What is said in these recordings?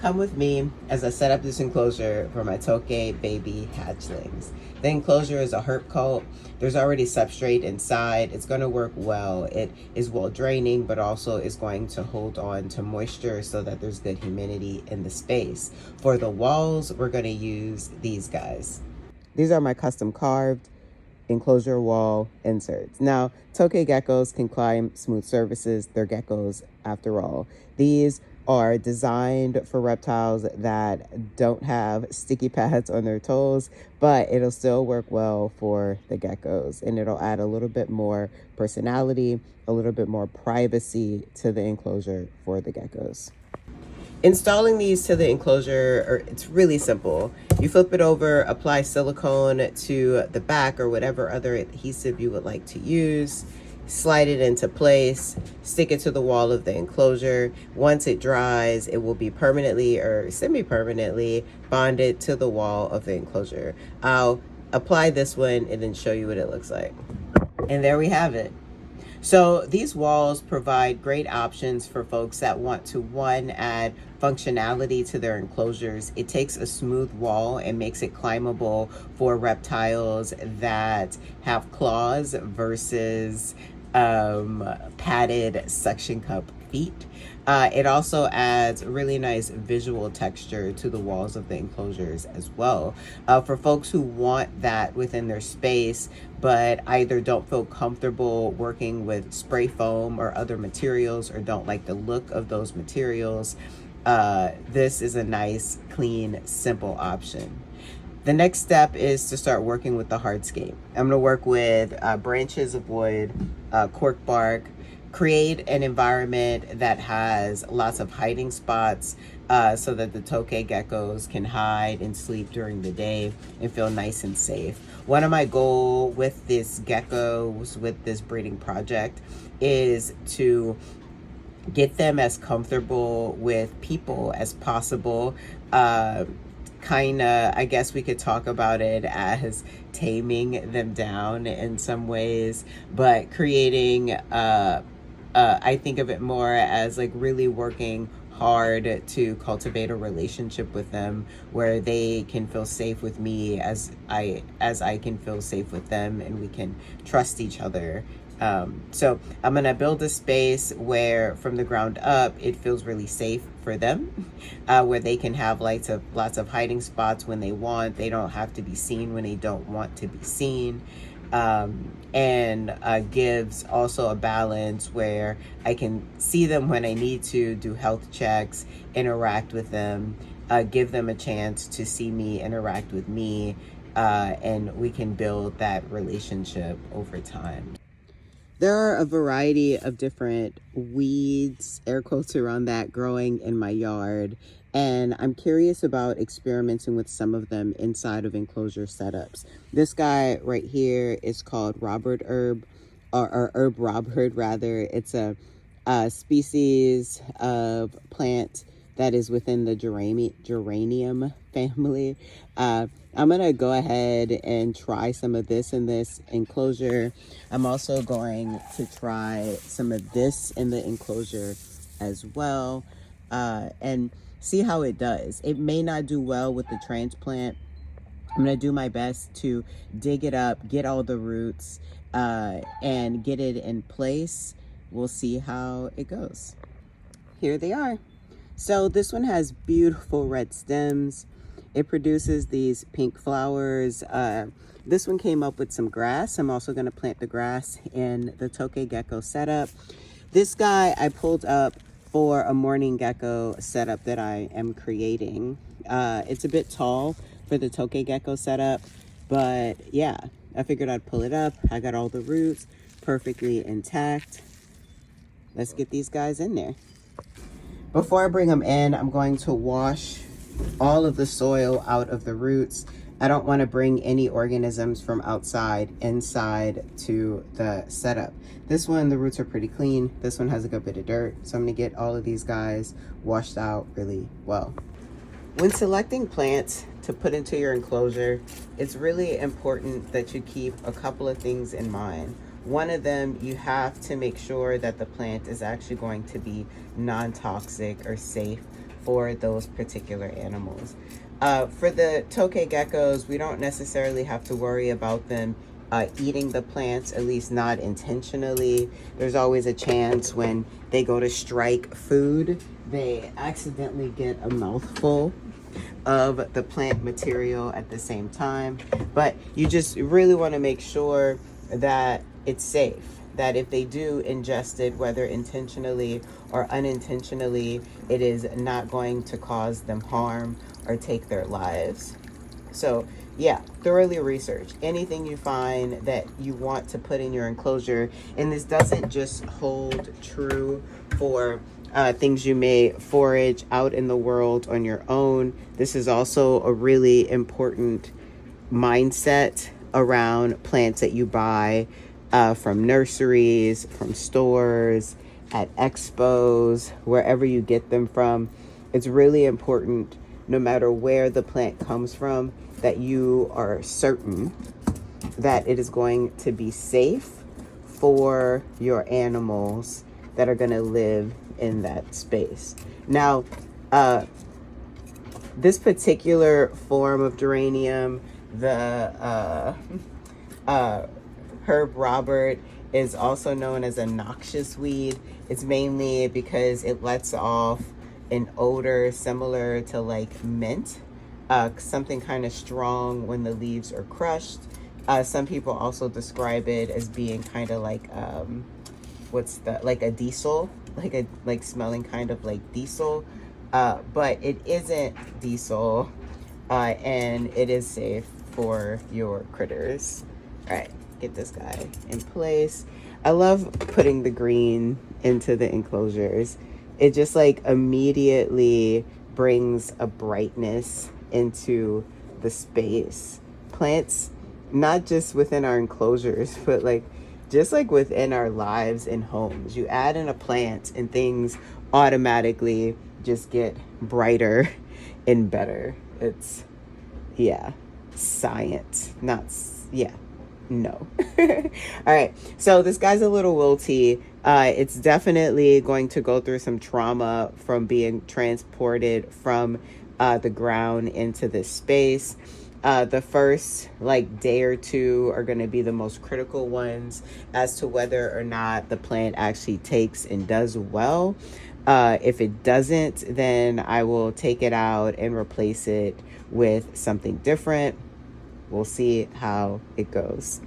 Come with me as I set up this enclosure for my Tokay baby hatchlings. The enclosure is a herp cult. There's already substrate inside. It's going to work well. It is well draining, but also is going to hold on to moisture so that there's good humidity in the space. For the walls, we're going to use these guys. These are my custom carved enclosure wall inserts. Now, Tokay geckos can climb smooth surfaces. They're geckos after all. These are designed for reptiles that don't have sticky pads on their toes, but it'll still work well for the geckos, and it'll add a little bit more personality, a little bit more privacy to the enclosure for the geckos. Installing these to the enclosure, it's really simple. You flip it over, apply silicone to the back or whatever other adhesive you would like to use, slide it into place, stick it to the wall of the enclosure. Once it dries, it will be permanently or semi-permanently bonded to the wall of the enclosure. I'll apply this one and then show you what it looks like. And there we have it. So these walls provide great options for folks that want to, one, add functionality to their enclosures. It takes a smooth wall and makes it climbable for reptiles that have claws versus padded suction cup feet. It also adds really nice visual texture to the walls of the enclosures as well. For folks who want that within their space, but either don't feel comfortable working with spray foam or other materials, or don't like the look of those materials, this is a nice, clean, simple option. The next step is to start working with the hardscape. I'm going to work with branches of wood, cork bark, create an environment that has lots of hiding spots so that the Tokay geckos can hide and sleep during the day and feel nice and safe. One of my goals with this geckos, with this breeding project, is to get them as comfortable with people as possible. I guess we could talk about it as taming them down in some ways, but creating I think of it more as like really working hard to cultivate a relationship with them where they can feel safe with me as I can feel safe with them, and we can trust each other. So I'm gonna build a space where from the ground up it feels really safe for them, where they can have lots of hiding spots when they want. They don't have to be seen when they don't want to be seen. And gives also a balance where I can see them when I need to, do health checks, interact with them, give them a chance to see me, interact with me, and we can build that relationship over time. There are a variety of different weeds, air quotes around that, growing in my yard, and I'm curious about experimenting with some of them inside of enclosure setups. This guy right here is called Robert herb, or herb Robert rather. It's a species of plant that is within the geranium family. I'm gonna go ahead and try some of this in this enclosure. I'm also going to try some of this in the enclosure as well, and see how it does. It may not do well with the transplant. I'm gonna do my best to dig it up, get all the roots, and get it in place. We'll see how it goes. Here they are. So this one has beautiful red stems. It produces these pink flowers. This one came up with some grass. I'm also gonna plant the grass in the Tokay gecko setup. This guy I pulled up for a morning gecko setup that I am creating. It's a bit tall for the Tokay gecko setup, but yeah, I figured I'd pull it up. I got all the roots perfectly intact. Let's get these guys in there. Before I bring them in, I'm going to wash all of the soil out of the roots. I don't want to bring any organisms from outside inside to the setup. This one, the roots are pretty clean. This one has a good bit of dirt. So I'm going to get all of these guys washed out really well. When selecting plants to put into your enclosure, it's really important that you keep a couple of things in mind. One of them, you have to make sure that the plant is actually going to be non-toxic or safe for those particular animals. For the tokay geckos, we don't necessarily have to worry about them eating the plants, at least not intentionally. There's always a chance when they go to strike food, they accidentally get a mouthful of the plant material at the same time. But you just really want to make sure that it's safe, that if they do ingest it, whether intentionally or unintentionally, it is not going to cause them harm or take their lives. So yeah, thoroughly research anything you find that you want to put in your enclosure. And this doesn't just hold true for things you may forage out in the world on your own. This is also a really important mindset around plants that you buy from nurseries, from stores, at expos, wherever you get them from. It's really important, no matter where the plant comes from, that you are certain that it is going to be safe for your animals that are going to live in that space. Now, this particular form of geranium, the Herb Robert, is also known as a noxious weed. It's mainly because it lets off an odor similar to like mint, something kind of strong when the leaves are crushed. Some people also describe it as being kind of like like a diesel, like smelling kind of like diesel, but it isn't diesel, and it is safe for your critters. All right, get this guy in place. I love putting the green into the enclosures. It just like immediately brings a brightness into the space. Plants, not just within our enclosures, but like just like within our lives and homes. You add in a plant and things automatically just get brighter and better. It's, yeah, science, not, yeah, no. All right, so this guy's a little wilty. It's definitely going to go through some trauma from being transported from the ground into this space. The first like day or two are going to be the most critical ones as to whether or not the plant actually takes and does well. If it doesn't, then I will take it out and replace it with something different. We'll see how it goes.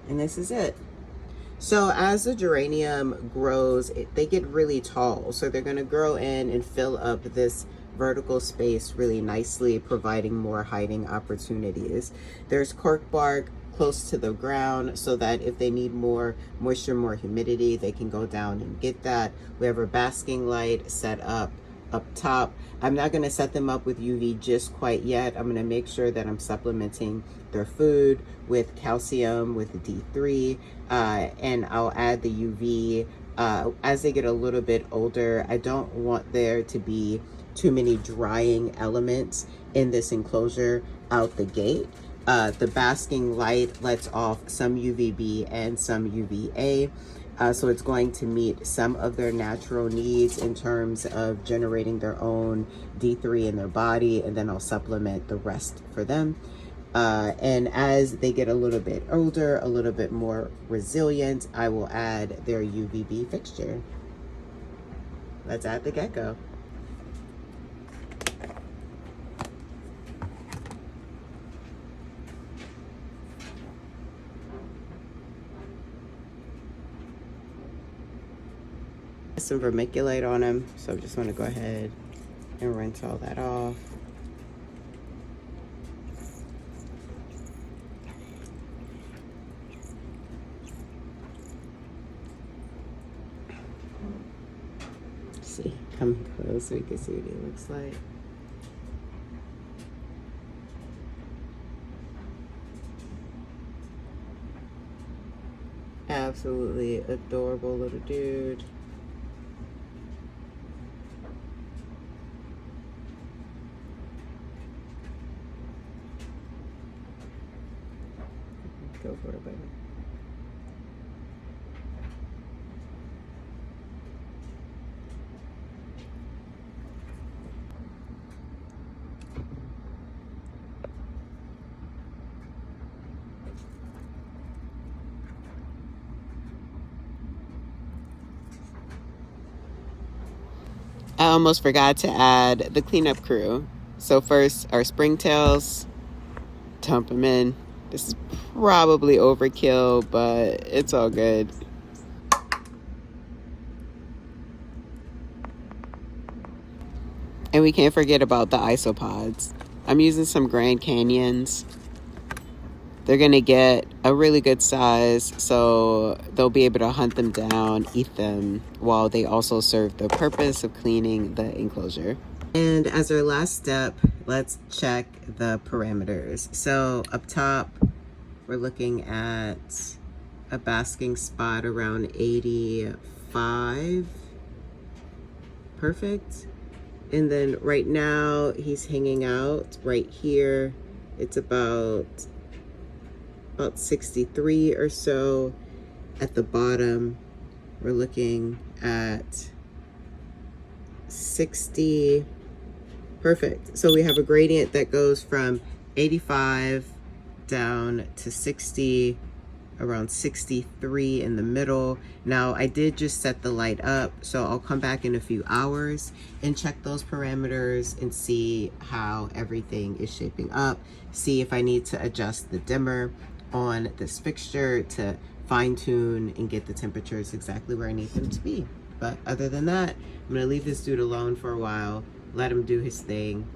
And this is it. So as the geranium grows, they get really tall. So they're going to grow in and fill up this vertical space really nicely, providing more hiding opportunities. There's cork bark close to the ground so that if they need more moisture, more humidity, they can go down and get that. We have our basking light set up top. I'm not going to set them up with UV just quite yet. I'm going to make sure that I'm supplementing their food with calcium, with D3, and I'll add the UV as they get a little bit older. I don't want there to be too many drying elements in this enclosure out the gate. The basking light lets off some UVB and some UVA. So it's going to meet some of their natural needs in terms of generating their own D3 in their body, and then I'll supplement the rest for them. And as they get a little bit older, a little bit more resilient, I will add their UVB fixture. Let's add the gecko. Some vermiculite on them, so I just want to go ahead and rinse all that off. Let's see, come close so we can see what it looks like. Absolutely adorable little dude. Go for it, baby. I almost forgot to add the cleanup crew. So first, our springtails, dump them in. This is probably overkill, but it's all good. And we can't forget about the isopods. I'm using some Grand Canyons. They're gonna get a really good size, so they'll be able to hunt them down, eat them, while they also serve the purpose of cleaning the enclosure. And as our last step, let's check the parameters. So up top, we're looking at a basking spot around 85. Perfect. And then right now, he's hanging out right here. It's about 63 or so. At the bottom, we're looking at 60. Perfect. So we have a gradient that goes from 85 down to 60, around 63 in the middle. Now I did just set the light up, so I'll come back in a few hours and check those parameters and see how everything is shaping up, see if I need to adjust the dimmer on this fixture to fine tune and get the temperatures exactly where I need them to be. But other than that, I'm gonna leave this dude alone for a while, let him do his thing,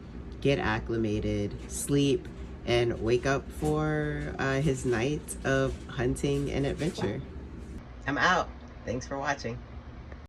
get acclimated, sleep, and wake up for his night of hunting and adventure. I'm out. Thanks for watching.